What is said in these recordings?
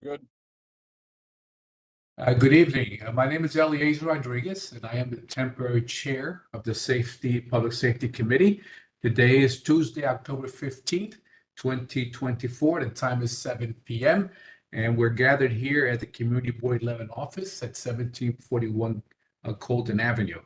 Good. Good evening. My name is Eliezer Rodriguez, and I am the temporary chair of the Public Safety Committee. Today is Tuesday, October 15th, 2024. The time is 7 p.m., and we're gathered here at the Community Board 11 office at 1741 Colton Avenue.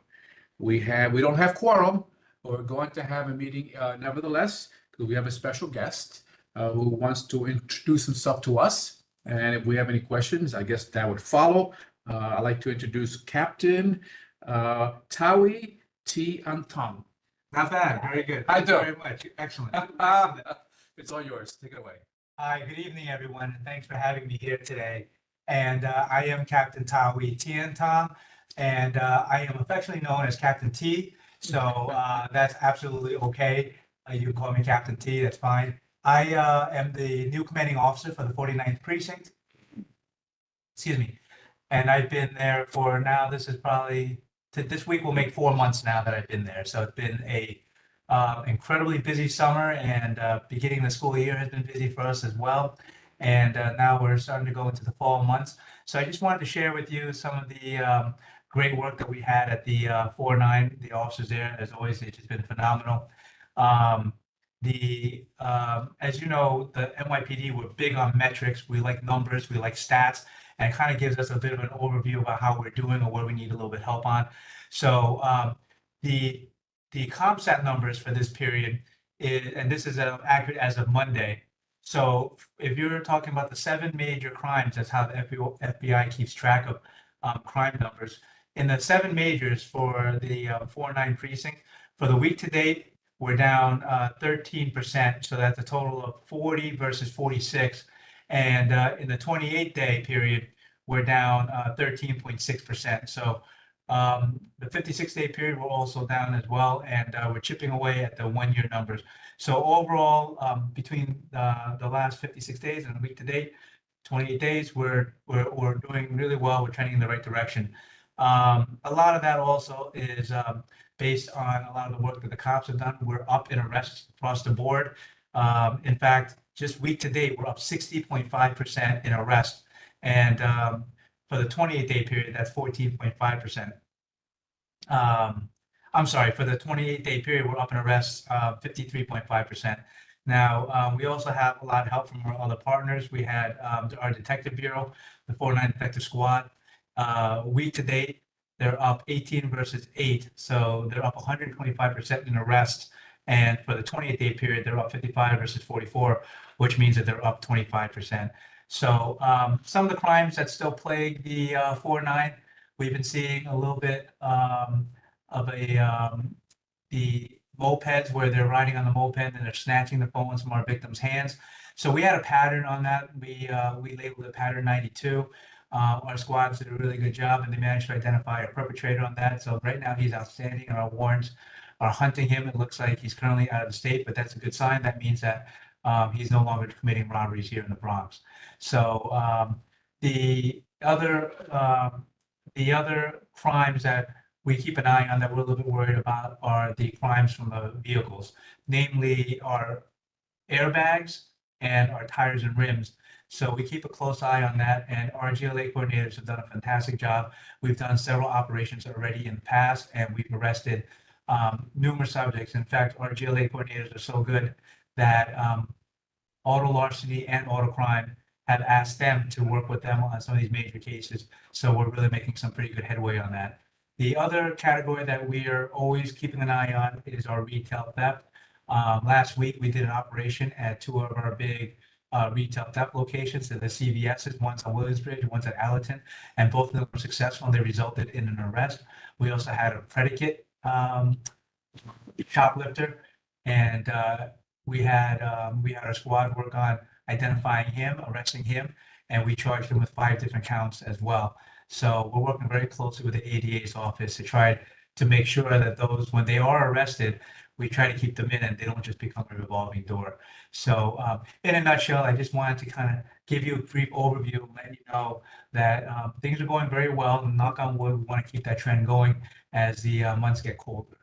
We don't have quorum, but we're going to have a meeting nevertheless, because we have a special guest who wants to introduce himself to us. And if we have any questions, I guess that would follow. I'd like to introduce Captain Tawi T. Antong. Not bad. Very good. I Thank you do. very much. Excellent. It's all yours. Take it away. Hi, good evening, everyone, and thanks for having me here today. And I am Captain Tawi Tien Tong, and I am affectionately known as Captain T. So that's absolutely okay. You can call me Captain T. That's fine. I am the new commanding officer for the 49th Precinct. Excuse me. And I've been there for now, this week will make 4 months now that I've been there. So it's been a incredibly busy summer, and beginning the school year has been busy for us as well. And now we're starting to go into the fall months. So I just wanted to share with you some of the great work that we had at the 49, the officers there. As always, they've just been phenomenal. As you know, the NYPD, we're big on metrics. We like numbers, we like stats, and it kind of gives us a bit of an overview about how we're doing or where we need a little bit help on. So the CompStat numbers for this period and this is accurate as of Monday. So if you're talking about the 7 major crimes, that's how the FBI keeps track of crime numbers. In the 7 majors for the 49 precinct, for the week to date, we're down 13%, so that's a total of 40 versus 46. And in the 28-day period, we're down 13.6%. So the 56-day period, we're also down as well, and we're chipping away at the 1-year numbers. So overall, between the last 56 days and the week to date, 28 days, we're doing really well. We're trending in the right direction. A lot of that also is based on a lot of the work that the cops have done. We're up in arrests across the board. In fact, just week to date, we're up 60.5% in arrests. And for the 28-day period, that's 14.5%. I'm sorry, for the 28-day period, we're up in arrests 53.5%. Now, we also have a lot of help from our other partners. We had our detective bureau, the 49 Detective Squad. Week to date, they're up 18 versus 8. So they're up 125% in arrests. And for the 28-day period, they're up 55 versus 44, which means that they're up 25%. So some of the crimes that still plague the 49, we've been seeing a little bit of the mopeds where they're riding on the moped and they're snatching the phones from our victims' hands. So we had a pattern on that. We labeled it pattern 92. Our squads did a really good job, and they managed to identify a perpetrator on that. So right now he's outstanding, and our warrants are hunting him. It looks like he's currently out of the state, but that's a good sign. That means that he's no longer committing robberies here in the Bronx. So the other crimes that we keep an eye on that we're a little bit worried about are the crimes from the vehicles, namely our airbags and our tires and rims. So we keep a close eye on that, and our GLA coordinators have done a fantastic job. We've done several operations already in the past, and we've arrested numerous subjects. In fact, our GLA coordinators are so good that auto larceny and auto crime have asked them to work with them on some of these major cases. So we're really making some pretty good headway on that. The other category that we are always keeping an eye on is our retail theft. Last week, we did an operation at 2 of our big retail theft locations, the CVS's, one's on Williamsbridge, one's at Allerton, and both of them were successful, and they resulted in an arrest. We also had a predicate shoplifter, and we had our squad work on identifying him, arresting him, and we charged him with 5 different counts as well. So we're working very closely with the ADA's office to try to make sure that those, when they are arrested, we try to keep them in and they don't just become a revolving door. So in a nutshell, I just wanted to kind of give you a brief overview and let you know that things are going very well. And knock on wood, we want to keep that trend going as the months get colder.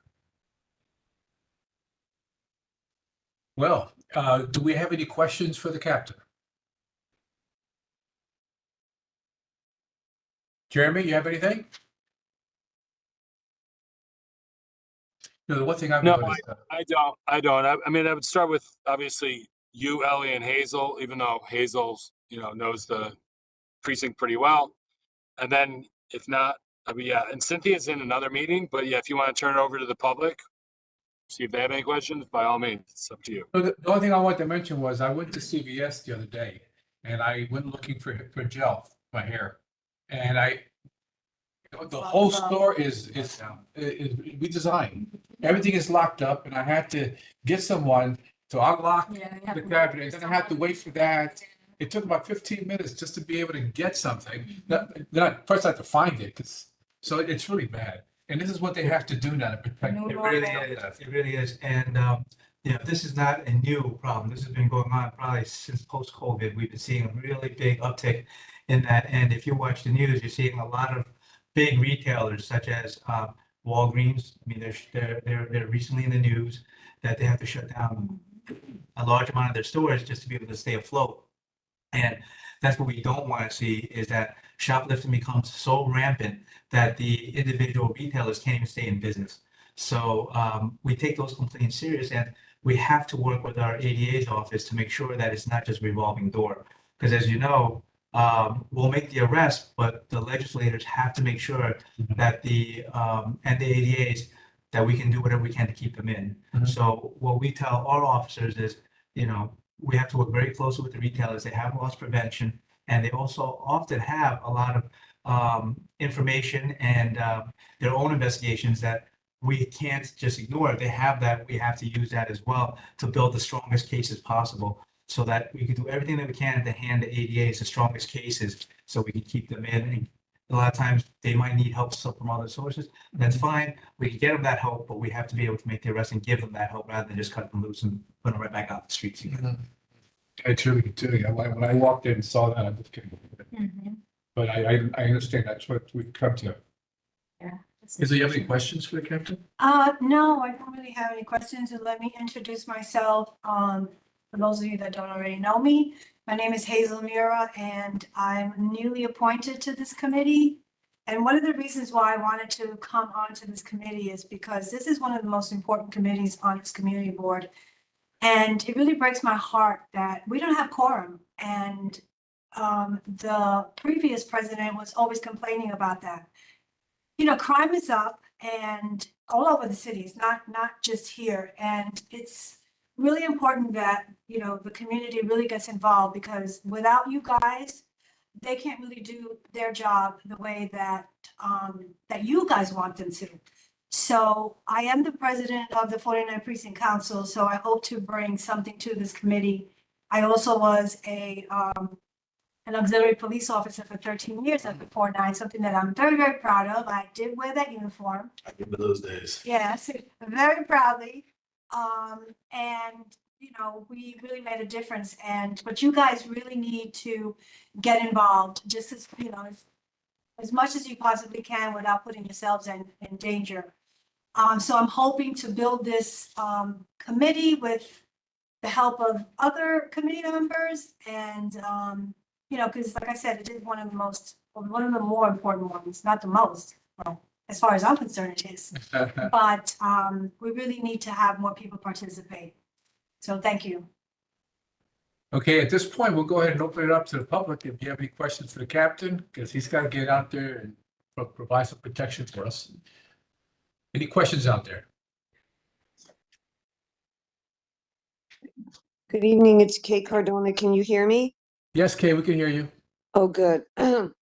Well, do we have any questions for the captain? Jeremy, you have anything? No, the one thing I've No, noticed. I don't. I mean, I would start with obviously you, Ellie, and Hazel, even though Hazel's, knows the precinct pretty well. And then if not, I mean, yeah, and Cynthia's in another meeting, but yeah, if you want to turn it over to the public, see if they have any questions, by all means, it's up to you. So the only thing I wanted to mention was I went to CVS the other day and I went looking for gel for my hair. And the whole store is redesigned. Everything is locked up and I had to get someone to unlock the cabinet. Then I had to wait for that. It took about 15 minutes just to be able to get something. First I had to find it, so it's really bad. And this is what they have to do now to protect. It really is. It really is. And, this is not a new problem. This has been going on probably since post-COVID. We've been seeing a really big uptick in that. And if you watch the news, you're seeing a lot of big retailers such as Walgreens. I mean, they're recently in the news that they have to shut down a large amount of their stores just to be able to stay afloat. And that's what we don't want to see, is that shoplifting becomes so rampant that the individual retailers can't even stay in business. So we take those complaints serious, and we have to work with our ADA's office to make sure that it's not just revolving door. Because as you know, we'll make the arrest, but the legislators have to make sure that and the ADAs, that we can do whatever we can to keep them in. So what we tell our officers is, we have to work very closely with the retailers. They have loss prevention, and they also often have a lot of information and their own investigations that we can't just ignore. They have that. We have to use that as well to build the strongest cases possible, so that we can do everything that we can to hand the ADAs the strongest cases so we can keep them in. And a lot of times they might need help from other sources. That's fine. We can get them that help, but we have to be able to make the arrest and give them that help rather than just cut them loose and put them right back out the streets again. It's really, when I walked in and saw that, I just couldn't. But I understand that's what we come to. Yeah. Is there any questions for the captain? No, I don't really have any questions, and let me introduce myself. For those of you that don't already know me, my name is Hazel Mura, and I'm newly appointed to this committee. And one of the reasons why I wanted to come onto this committee is because this is one of the most important committees on this community board. And it really breaks my heart that we don't have quorum. And the previous president was always complaining about that. Crime is up and all over the cities, not just here. And it's really important that, the community really gets involved, because without you guys, they can't really do their job the way that that you guys want them to. So I am the president of the 49 Precinct Council, so I hope to bring something to this committee. I also was an auxiliary police officer for 13 years at the 49, something that I'm very, very proud of. I did wear that uniform. I remember those days. Yes, very proudly. And we really made a difference. But you guys really need to get involved, just as much as you possibly can without putting yourselves in danger. So I'm hoping to build this committee with the help of other committee members, and because like I said, it is one of the more important ones, not the most. Well, as far as I'm concerned, it is. But we really need to have more people participate. So thank you. Okay, at this point, we'll go ahead and open it up to the public. If you have any questions for the captain, because he's got to get out there and provide some protection for us. Any questions out there? Good evening, it's Kay Cardona. Can you hear me? Yes, Kay, we can hear you. Oh, good. Oh,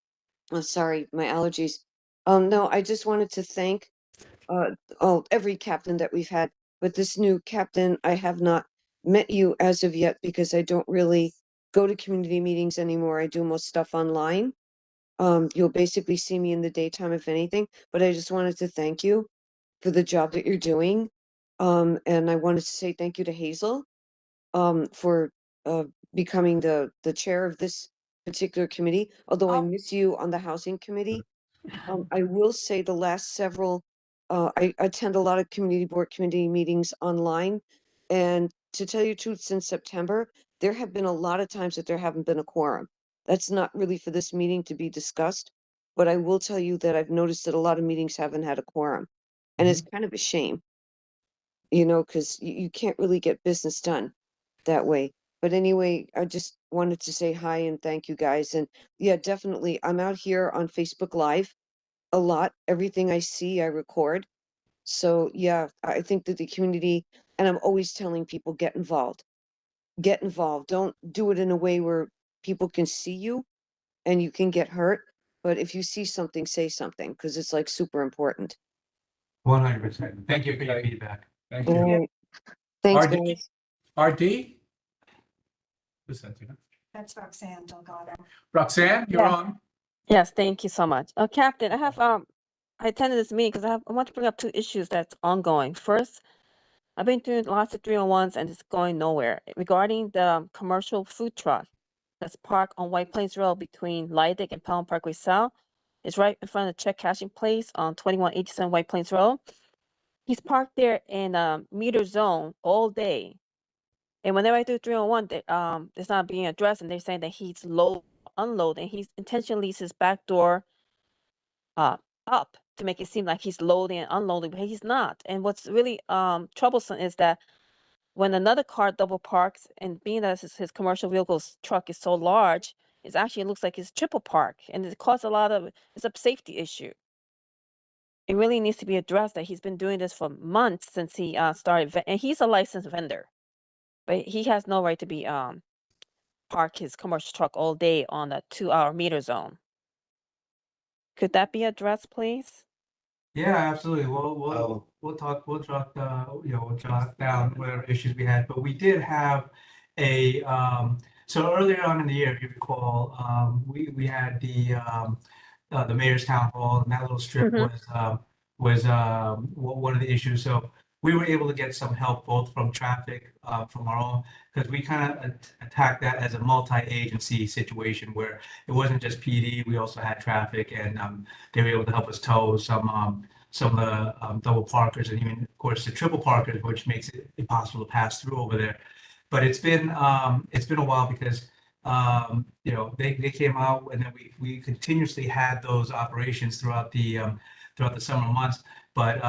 sorry, my allergies. No, I just wanted to thank every captain that we've had, but this new captain, I have not met you as of yet because I don't really go to community meetings anymore. I do most stuff online. You'll basically see me in the daytime, if anything, but I just wanted to thank you for the job that you're doing. And I wanted to say thank you to Hazel for becoming the chair of this particular committee, although I miss you on the housing committee. I will say the last several, I attend a lot of community board committee meetings online, and to tell you the truth, since September, there have been a lot of times that there haven't been a quorum. That's not really for this meeting to be discussed, but I will tell you that I've noticed that a lot of meetings haven't had a quorum. And it's kind of a shame, you know, because you can't really get business done that way. But anyway, I just wanted to say hi and thank you guys. And yeah, definitely, I'm out here on Facebook Live a lot. Everything I see, I record. So yeah, I think that the community, and I'm always telling people, get involved. Get involved. Don't do it in a way where people can see you and you can get hurt. But if you see something, say something, because it's like super important. 100%. Thank you for your feedback. Thank All you. right. Thanks, RD? guys. RD? Listen to him. That's Roxanne Delgado. Roxanne, you're Yes. on. Yes, thank you so much. Captain, I attended this meeting because I want to bring up two issues that's ongoing. First, I've been doing lots of 301s and it's going nowhere. Regarding the commercial food truck that's parked on White Plains Road between Lydic and Pelham Parkway South. It's right in front of the check cashing place on 2187 White Plains Road. He's parked there in a meter zone all day. And whenever I do 301, it's not being addressed, and they're saying that he's unloading. He's intentionally leaves his back door up to make it seem like he's loading and unloading, but he's not. And what's really troublesome is that when another car double parks, and being that his commercial vehicle's truck is so large, it actually looks like it's triple park, and it causes it's a safety issue. It really needs to be addressed that he's been doing this for months since he started, and he's a licensed vendor. But he has no right to be park his commercial truck all day on a 2-hour meter zone. Could that be addressed, please? Yeah, absolutely. Oh. We'll jot down whatever issues we had, but we did have a, so earlier on in the year, if you recall, we had the mayor's town hall, and that little strip was one of the issues. So we were able to get some help both from traffic, from our own, because we kind of attacked that as a multi-agency situation where it wasn't just PD, we also had traffic, and they were able to help us tow some of the double parkers, and even of course the triple parkers, which makes it impossible to pass through over there. But it's been a while because they came out, and then we continuously had those operations throughout the summer months. But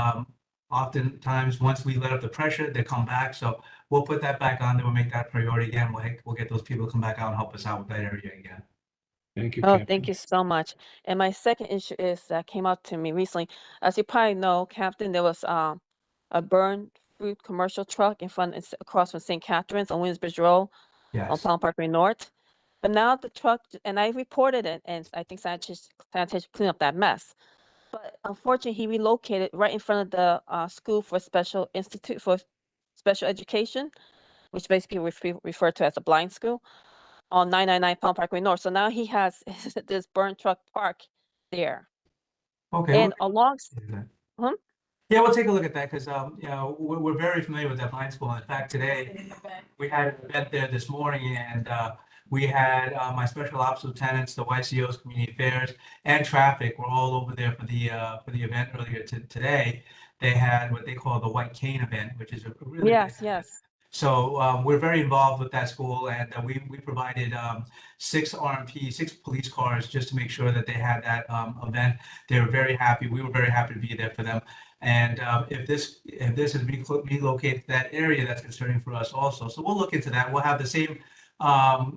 oftentimes, once we let up the pressure, they come back. So we'll put that back on there. We'll make that a priority again. We'll get those people to come back out and help us out with that area again. Thank you, Oh, Captain. thank you so much. And my second issue is that came up to me recently. As you probably know, Captain, there was a burned fruit commercial truck across from St. Catherine's on Williamsbridge Road on Yes. Palm Parkway North. But now the truck, and I reported it, and I think sanitation cleaned up that mess. But unfortunately, he relocated right in front of the school for Institute for Special Education, which basically referred to as a blind school, on 999 Palm Parkway North. So now he has this burn truck park there. Okay. And Yeah, we'll take a look at that because we're very familiar with that blind school. In fact, today we had an event there this morning, and we had my special ops lieutenants, the YCOs, community affairs, and traffic were all over there for the event earlier today. They had what they call the White Cane event, which is a really big event. yes. So we're very involved with that school, and we provided 6 police cars just to make sure that they had that event. They were very happy. We were very happy to be there for them. And if this is relocated to that area, that's concerning for us also. So we'll look into that. We'll have the same.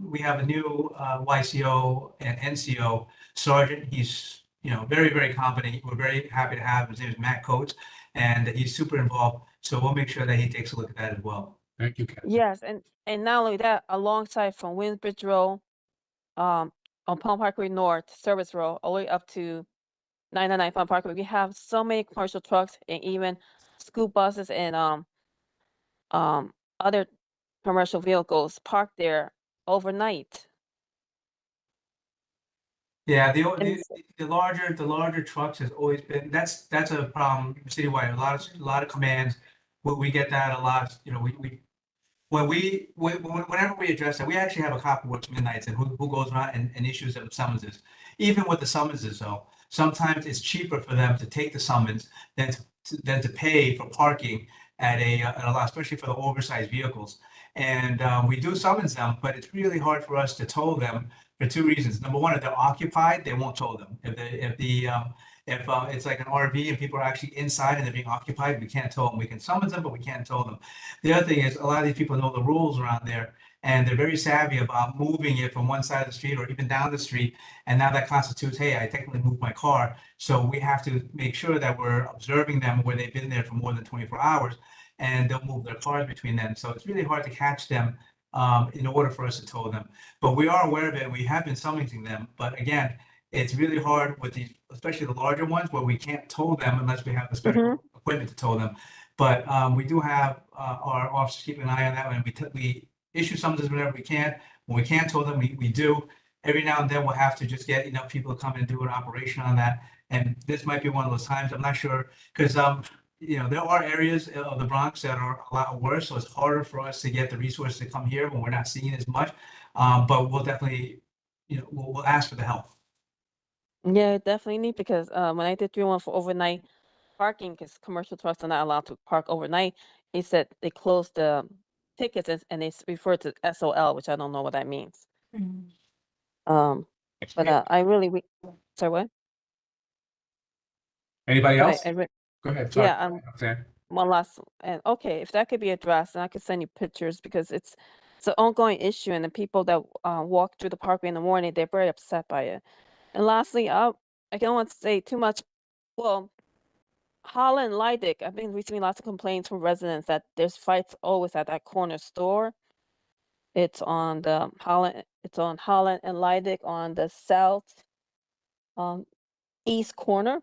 We have a new YCO and NCO sergeant. He's very, very competent. We're very happy to have him. His name is Matt Coates, and he's super involved. So we'll make sure that he takes a look at that as well. Thank you, Captain. Yes, and not only that, alongside from Williamsbridge Road, on Palm Parkway North, Service Road, all the way up to 999 Palm Parkway, we have so many commercial trucks and even school buses and other commercial vehicles parked there overnight. Yeah, the larger trucks has always been, that's a problem citywide. A lot of commands. We get that a lot. Whenever we address that, we actually have a cop who works midnights and who goes around and issues them summonses. Even with the summonses, though, sometimes it's cheaper for them to take the summons than to pay for parking at a lot, especially for the oversized vehicles. And we do summons them, but it's really hard for us to tow them for two reasons. Number one, if they're occupied, they won't tow them. If it's like an RV and people are actually inside and they're being occupied, we can't tow them. We can summons them, but we can't tow them. The other thing is a lot of these people know the rules around there, and they're very savvy about moving it from one side of the street or even down the street. And now that constitutes, hey, I technically moved my car. So we have to make sure that we're observing them where they've been there for more than 24 hours, and they'll move their cars between them. So it's really hard to catch them in order for us to tow them. But we are aware of it. We have been summoning them. But again, it's really hard with these, especially the larger ones, where we can't tow them unless we have the special equipment to tow them. But we do have our officers keeping an eye on that, and we issue summonses whenever we can. When we can't tow them, we do. Every now and then we'll have to just get enough people to come and do an operation on that. And this might be one of those times. I'm not sure, because there are areas of the Bronx that are a lot worse, so it's harder for us to get the resources to come here when we're not seeing as much. But we'll definitely, we'll ask for the help. Yeah, definitely need, because when I did 311 for overnight parking, because commercial trucks are not allowed to park overnight, they said they closed the tickets and they referred to SOL, which I don't know what that means. But sorry, what? Anybody But else? Go ahead. Sorry. Yeah, Roxanne. one last, and okay, if that could be addressed, and I could send you pictures, because it's an ongoing issue, and the people that walk through the parkway in the morning, they're very upset by it. And lastly, I don't want to say too much. Well, Holland Leidig, I've been receiving lots of complaints from residents that there's fights always at that corner store. It's on Holland and Leidig on the south east corner.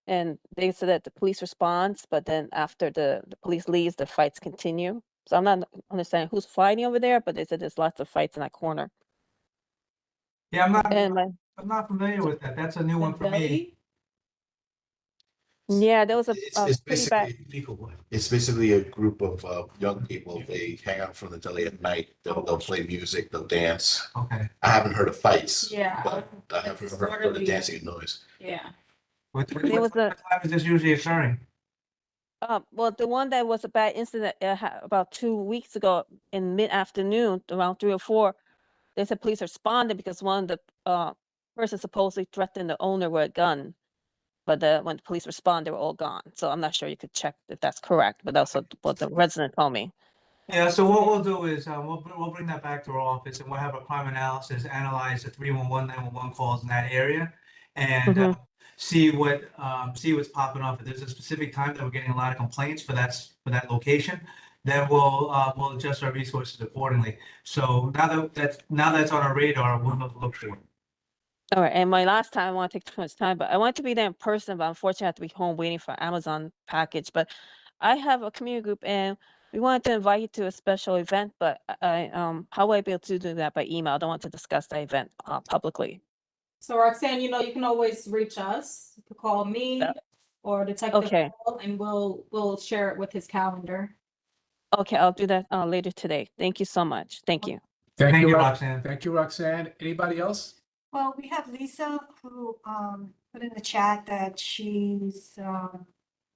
And they said that the police responds, but then after the police leaves, the fights continue. So I'm not understanding who's fighting over there, but they said there's lots of fights in that corner. Yeah, And I'm not familiar with that. That's a new one for me. yeah, there was It's pretty bad. It's basically a group of young people. They hang out from the deli at night. They'll play music, they'll dance. Okay. I haven't heard of fights. Yeah, But I have it's heard of the orderly. dancing and noise. Yeah. What There was time is this usually occurring? Well, the one that was a bad incident about 2 weeks ago in mid-afternoon, around 3 or 4, they said police responded because one of the person supposedly threatened the owner with a gun. But when the police responded, they were all gone. So I'm not sure, you could check if that's correct, but that's what the resident told me. Yeah, so what we'll do is we'll bring that back to our office, and we'll have a crime analysis analyze the 311, 911 calls in that area, and see what's popping off. If there's a specific time that we're getting a lot of complaints for that location, then we'll adjust our resources accordingly. So now that's on our radar, we'll know to look for it. All right, and my last time, I don't want to take too much time, but I want to be there in person, but unfortunately I have to be home waiting for Amazon package. But I have a community group, and we wanted to invite you to a special event, but how will I be able to do that by email? I don't want to discuss the event publicly. So Roxanne, you can always reach us. You could call me or Detective Paul, and we'll share it with his calendar. Okay, I'll do that later today. Thank you so much. Thank you. Thank you, Roxanne. Thank you, Roxanne. Anybody else? Well, we have Lisa who put in the chat that she's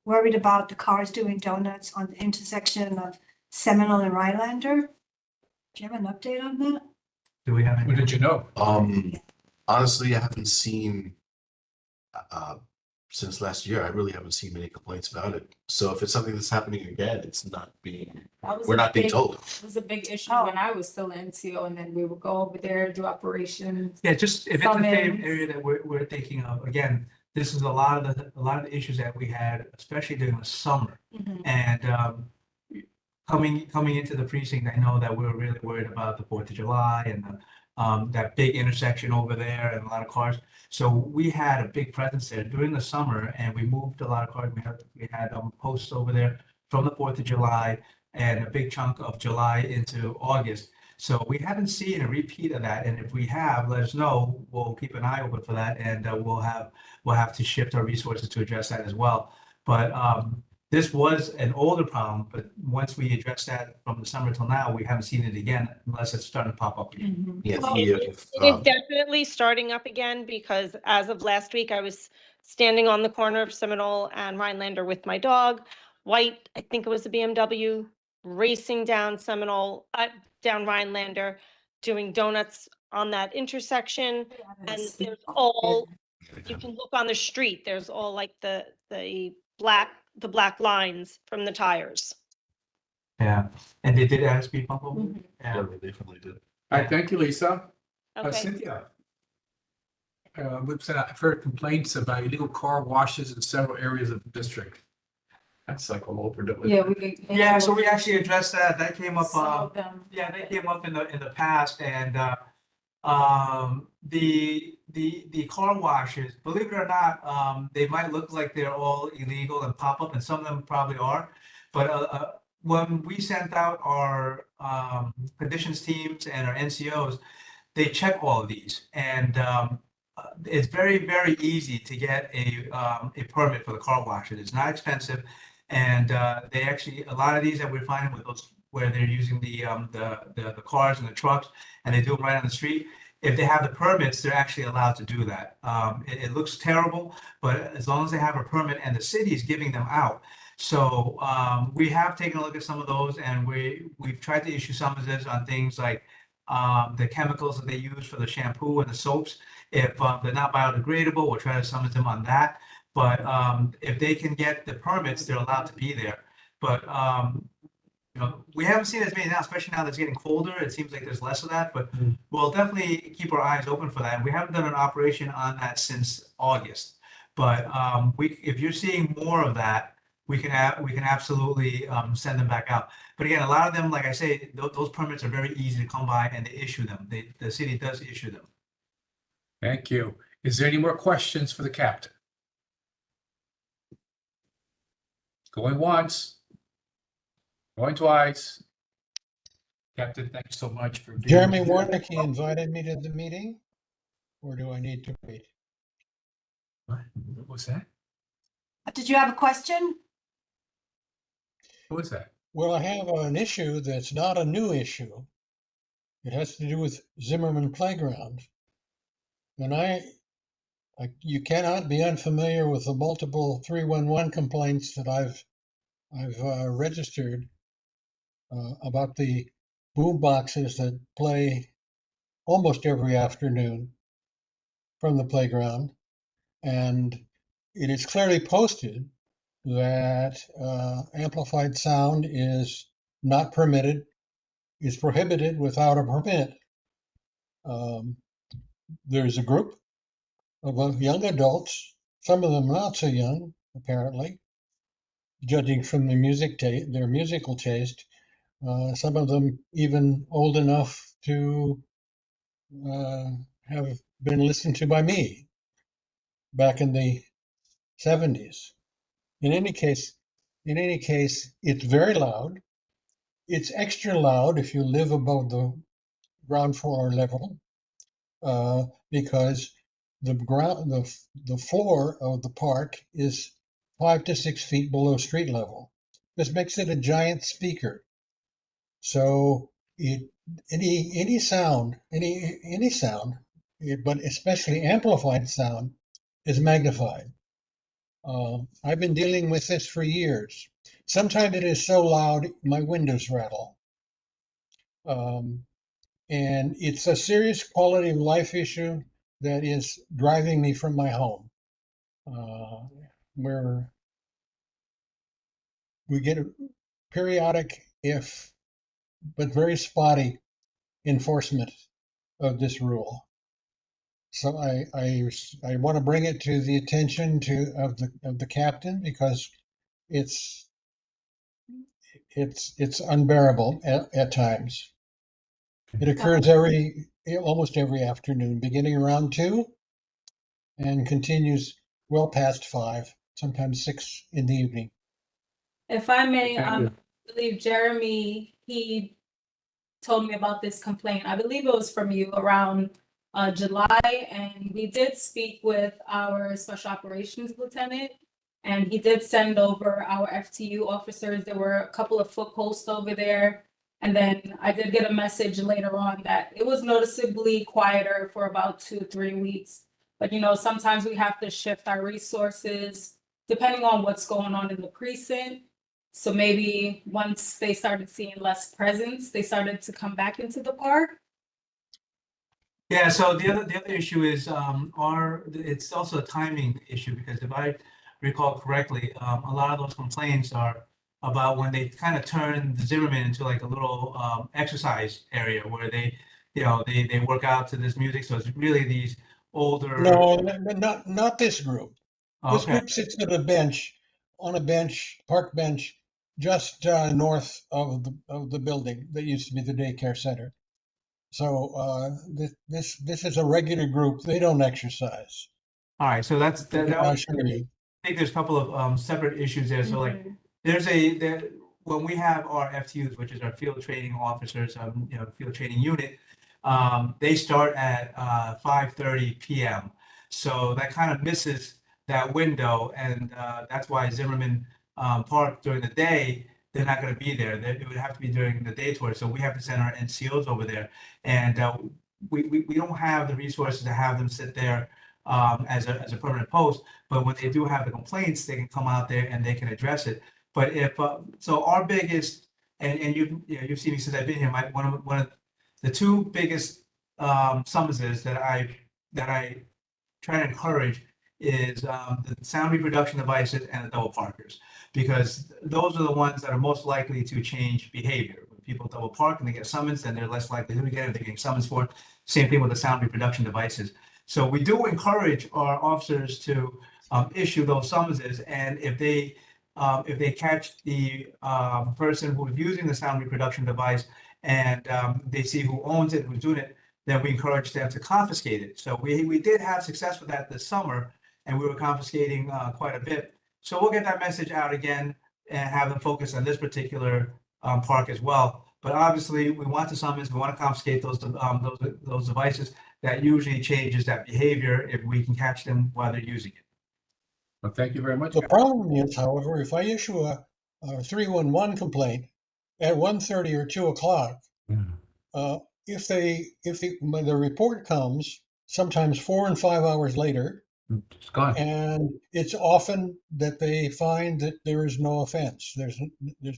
worried about the cars doing donuts on the intersection of Seminole and Rhinelander. Do you have an update on that? Do we have any? What did you know? Honestly, I haven't seen since last year. I really haven't seen many complaints about it. So if it's something that's happening again, it's not being. We're not being told. It was a big issue when I was still in NCO, and then we would go over there, do operations. Yeah, just if it's the same Summons. area that we're thinking of, again, this is a lot of the issues that we had, especially during the summer. And coming into the precinct, I know that we were really worried about the 4th of July and that big intersection over there and a lot of cars. So we had a big presence there during the summer, and we moved a lot of cars. We had posts over there from the 4th of July and a big chunk of July into August. So we haven't seen a repeat of that, and if we have, let us know. We'll keep an eye open for that, and we'll have to shift our resources to address that as well. But this was an older problem, but once we address that from the summer till now, we haven't seen it again unless it's starting to pop up again. Yeah, It is definitely starting up again, because as of last week, I was standing on the corner of Seminole and Rhinelander with my dog. White, I think it was a BMW, racing down Seminole, down Rhinelander, doing donuts on that intersection. And there's all, you can look on the street, there's all like the black lines from the tires. Yeah, and they did add a speed bump over? Mhm. Yeah. They definitely did. All right, thank you, Lisa. Okay, Cynthia. We've said I've heard complaints about illegal car washes in several areas of the district. That's like all over. Yeah, we. Yeah, so we actually addressed that. That came up, Some of them. yeah, they came up in the past, and the car washes, believe it or not, they might look like they're all illegal and pop up, and some of them probably are. But when we sent out our conditions teams and our NCOs, they check all of these, and it's very, very easy to get a permit for the car washes. It's not expensive, and they actually, a lot of these that we're finding with those where they're using the cars and the trucks, and they do them right on the street. If they have the permits, they're actually allowed to do that. It looks terrible, but as long as they have a permit and the city is giving them out. So we have taken a look at some of those, and we've tried to issue summonses on things like the chemicals that they use for the shampoo and the soaps. If they're not biodegradable, we'll try to summons them on that. But if they can get the permits, they're allowed to be there. But you know, we haven't seen as many now, especially now that it's getting colder. It seems like there's less of that, but we'll definitely keep our eyes open for that. And we haven't done an operation on that since August. But if you're seeing more of that, we can absolutely send them back out. But again, a lot of them, like I say, those permits are very easy to come by, and they issue them. The city does issue them. Thank you. Is there any more questions for the captain? Going once. Going twice. Captain, thanks so much for being Jeremy here. Warnicki invited me to the meeting, or do I need to wait? What was that? Did you have a question? What was that? Well, I have an issue that's not a new issue. It has to do with Zimmerman Playground. And you cannot be unfamiliar with the multiple 311 complaints that I've registered about the boom boxes that play almost every afternoon from the playground. And it is clearly posted that amplified sound is not permitted, is prohibited without a permit. There's a group of young adults, some of them not so young, apparently, judging from their musical taste. Some of them even old enough to have been listened to by me back in the 70s. In any case, it's very loud. It's extra loud if you live above the ground floor level, because the floor of the park is 5 to 6 feet below street level. This makes it a giant speaker. So any sound, but especially amplified sound, is magnified. I've been dealing with this for years. Sometimes it is so loud, my windows rattle. And it's a serious quality of life issue that is driving me from my home. Where we get a periodic, but very spotty enforcement of this rule. So I want to bring it to the attention of the captain, because it's unbearable at times. It occurs almost every afternoon, beginning around 2 and continues well past 5, sometimes 6 in the evening. If I may, Thank you. I believe Jeremy, he told me about this complaint. I believe it was from you around July, and we did speak with our special operations lieutenant, and he did send over our FTU officers. There were a couple of foot posts over there. And then I did get a message later on that it was noticeably quieter for about 2-3 weeks. But you know, sometimes we have to shift our resources depending on what's going on in the precinct. So maybe once they started seeing less presence, they started to come back into the park. Yeah, so the other issue is it's also a timing issue, because if I recall correctly, a lot of those complaints are about when they kind of turn the Zimmerman into like a little exercise area where they work out to this music. So it's really these older. No, not this group. This Okay. group sits at a bench, on a bench, park bench, just north of the building that used to be the daycare center. So this is a regular group. They don't exercise. All right, so that I was, assure you. I think there's a couple of separate issues there. So like when we have our FTUs, which is our field training officers, field training unit, they start at 5:30 p.m. So that kind of misses that window, and that's why Zimmerman Park during the day, they're not going to be there. It would have to be during the day tour. So we have to send our NCOs over there, and we don't have the resources to have them sit there as a permanent post. But when they do have the complaints, they can come out there and they can address it. But if so, our biggest, and you've seen me since I've been here. One of the two biggest summonses that I try to encourage is the sound reproduction devices and the double parkers, because those are the ones that are most likely to change behavior. When people double park and they get summons, then they're less likely to get it. They're getting summons for it. Same thing with the sound reproduction devices. So we do encourage our officers to issue those summonses, and if they catch the person who is using the sound reproduction device and they see who owns it, who's doing it, then we encourage them to confiscate it. So we did have success with that this summer, and we were confiscating quite a bit. So we'll get that message out again and have them focus on this particular park as well. But obviously, we want the summons, we want to confiscate those devices. That usually changes that behavior if we can catch them while they're using it. Well, thank you very much. The problem is, however, if I issue a 311 complaint at 1:30 or 2 o'clock, when the report comes, sometimes 4 and 5 hours later, It's gone. and it's often that they find that there is no offense. There's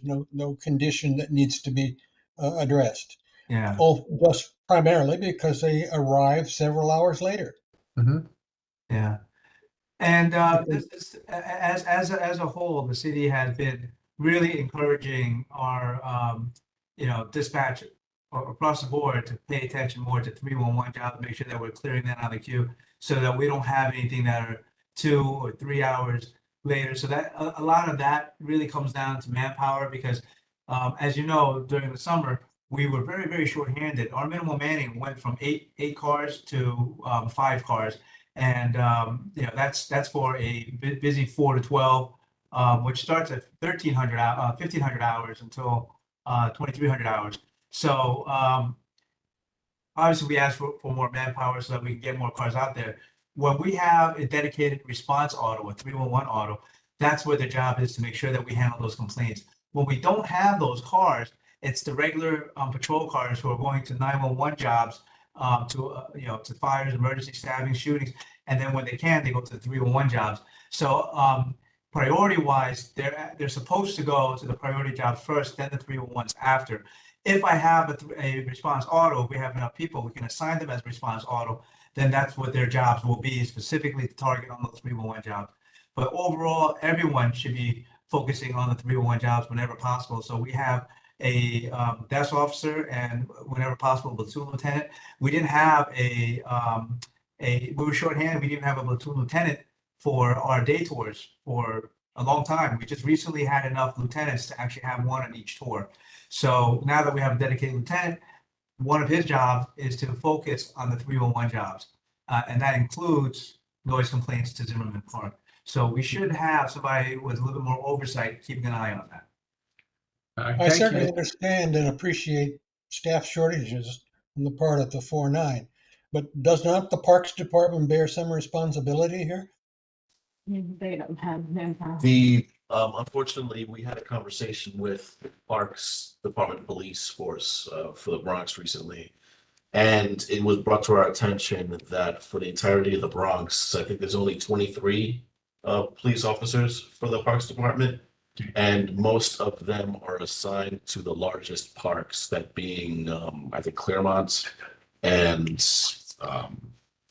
no condition that needs to be addressed. Yeah. Oh, just primarily because they arrive several hours later. Mhm. Yeah. And this is, as a whole, the city has been really encouraging our dispatch across the board to pay attention more to 311 jobs, make sure that we're clearing that on the queue, so that we don't have anything that are 2 or 3 hours later. So that a lot of that really comes down to manpower, because as you know, during the summer, we were very, very short-handed. Our minimum manning went from eight cars to 5 cars. And that's for a busy 4 to 12, which starts at 1,500 hours until 2,300 hours. So obviously we ask for more manpower so that we can get more cars out there. When we have a dedicated response auto, a 311 auto, that's where the job is, to make sure that we handle those complaints. When we don't have those cars, it's the regular patrol cars who are going to 911 jobs, to fires, emergency stabbings, shootings, and then when they can, they go to the 311 jobs. So priority-wise, they're supposed to go to the priority jobs first, then the 311s after. If I have a response auto, if we have enough people, we can assign them as response auto, then that's what their jobs will be, specifically to target on those 311 jobs. But overall, everyone should be focusing on the 311 jobs whenever possible. So we have a desk officer, and whenever possible, a platoon lieutenant. We didn't have we were shorthanded. We didn't have a platoon lieutenant for our day tours for a long time. We just recently had enough lieutenants to actually have one on each tour. So now that we have a dedicated lieutenant, one of his jobs is to focus on the 311 jobs. And that includes noise complaints to Zimmerman Park. So we should have somebody with a little bit more oversight keeping an eye on that. I Thank certainly you. understand and appreciate staff shortages on the part of the 4-9, but does not the Parks Department bear some responsibility here? They don't have manpower. Unfortunately, we had a conversation with Parks Department Police Force for the Bronx recently. And it was brought to our attention that for the entirety of the Bronx, I think there's only 23 police officers for the Parks Department. And most of them are assigned to the largest parks, that being, I think Claremont and,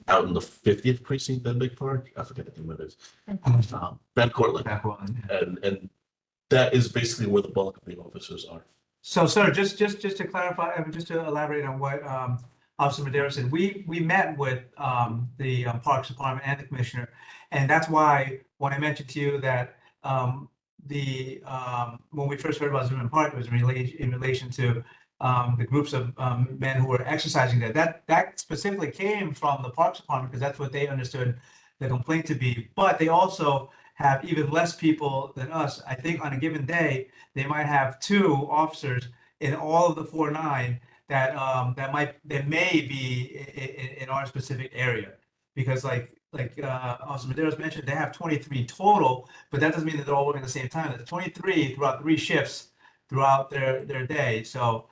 out in the 50th precinct, that big park, I forget the name of it. Ben Cortlandt. Back on, yeah. And that is basically where the bulk of the officers are. So, sir, just to clarify, just to elaborate on what Officer Madera said, we met with the Parks Department and the commissioner, and that's why when I mentioned to you that when we first heard about Zimmerman Park, it was in relation to the groups of men who were exercising there. That specifically came from the Parks Department because that's what they understood the complaint to be. But they also have even less people than us. I think on a given day, they might have 2 officers in all of the 4-9 that may be in our specific area. Because like Officer Medeiros mentioned, they have 23 total, but that doesn't mean that they're all working at the same time. There's 23 throughout 3 shifts throughout their day. So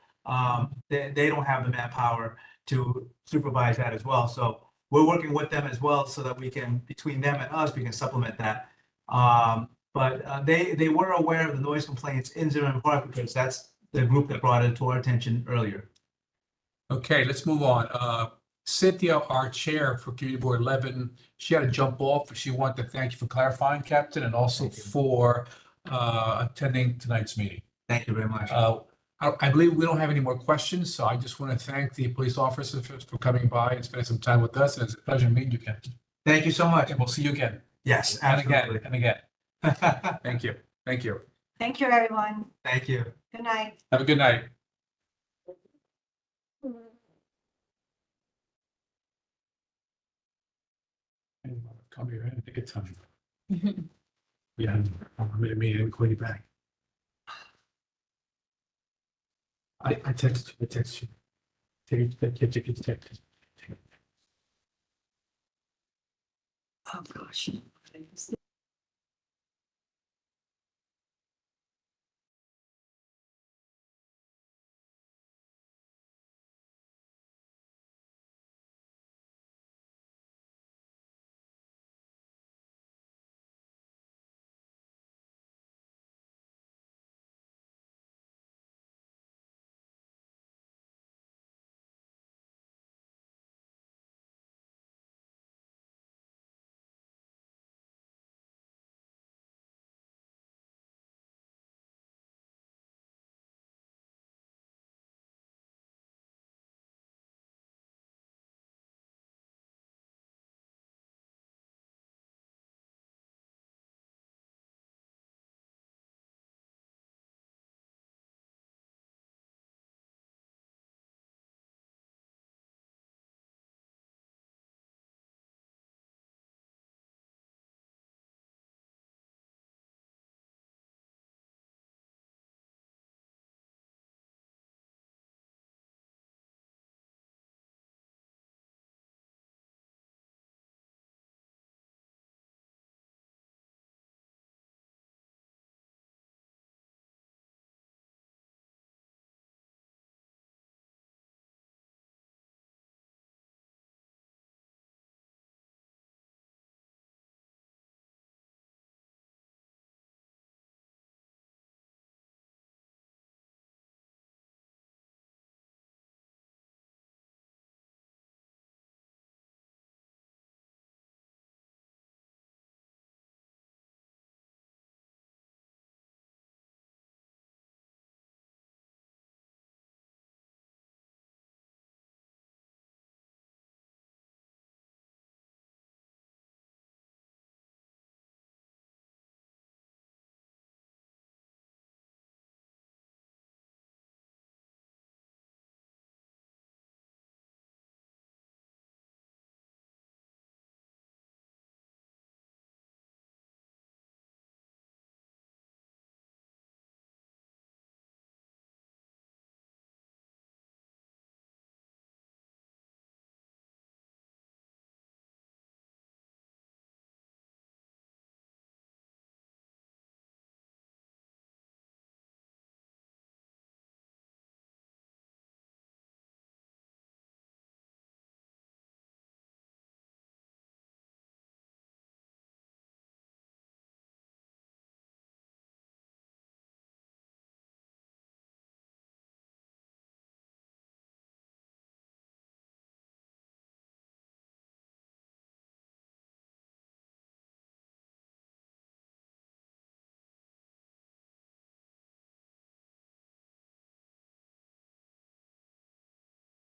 they don't have the manpower to supervise that as well. So we're working with them as well so that we can, between them and us, we can supplement that. But they were aware of the noise complaints in Zimmerman Park because that's the group that brought it to our attention earlier. Okay, let's move on. Cynthia, our chair for Community Board 11, she had to jump off, but she wanted to thank you for clarifying, Captain, and also for attending tonight's meeting. Thank you very much. I believe we don't have any more questions, so I just want to thank the police officers for coming by and spending some time with us. It's a pleasure meeting you, Captain. Thank you so much. And we'll see you again. Yes, And again, absolutely. and again. Thank you. Thank you. Thank you, everyone. Thank you. Good night. Have a good night. Come here, I think it's time. Yeah, I'm gonna meet and call you back. I text you. Text. Oh, gosh.